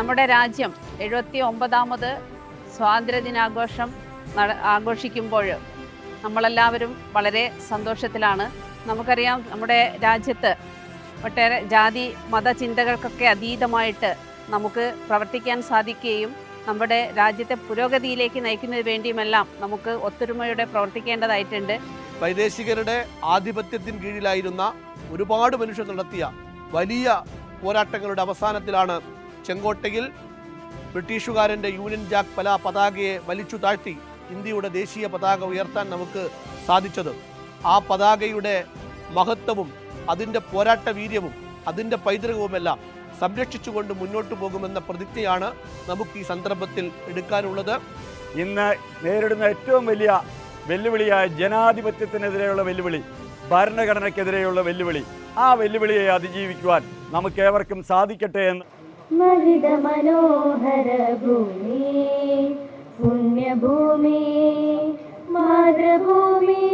നമ്മുടെ രാജ്യം 79ാമത് സ്വാതന്ത്ര്യദിനാഘോഷം ആഘോഷിക്കുമ്പോൾ നമ്മളെല്ലാവരും വളരെ സന്തോഷത്തിലാണ്. നമുക്കറിയാം, നമ്മുടെ രാജ്യത്ത് ഒട്ടേറെ ജാതി മതചിന്തകൾക്കൊക്കെ അതീതമായിട്ട് നമുക്ക് പ്രവർത്തിക്കാൻ സാധിക്കുകയും നമ്മുടെ രാജ്യത്തെ പുരോഗതിയിലേക്ക് നയിക്കുന്നതിന് വേണ്ടിയുമെല്ലാം നമുക്ക് ഒത്തൊരുമയോടെ പ്രവർത്തിക്കേണ്ടതായിട്ടുണ്ട്. വൈദേശികരുടെ ആധിപത്യത്തിന് കീഴിലായിരുന്ന ഒരുപാട് മനുഷ്യർ നടത്തിയ വലിയ പോരാട്ടങ്ങളുടെ അവസാനത്തിലാണ് ചെങ്കോട്ടയിൽ ബ്രിട്ടീഷുകാരൻ്റെ യൂണിയൻ ജാക്ക് പതാകയെ വലിച്ചു താഴ്ത്തി ഇന്ത്യയുടെ ദേശീയ പതാക ഉയർത്താൻ നമുക്ക് സാധിച്ചത്. ആ പതാകയുടെ മഹത്വവും അതിൻ്റെ പോരാട്ട വീര്യവും അതിൻ്റെ പൈതൃകവുമെല്ലാം സംരക്ഷിച്ചുകൊണ്ട് മുന്നോട്ട് പോകുമെന്ന പ്രതിജ്ഞയാണ് നമുക്ക് ഈ സന്ദർഭത്തിൽ എടുക്കാനുള്ളത്. ഇന്ന് നേരിടുന്ന ഏറ്റവും വലിയ വെല്ലുവിളിയായ ജനാധിപത്യത്തിനെതിരെയുള്ള വെല്ലുവിളി, ഭരണഘടനയ്ക്കെതിരെയുള്ള വെല്ലുവിളി, ആ വെല്ലുവിളിയെ അതിജീവിക്കുവാൻ നമുക്കേവർക്കും സാധിക്കട്ടെ എന്ന്. മഹിത മനോഹര ഭൂമി, പുണ്യഭൂമി, മാതൃഭൂമി.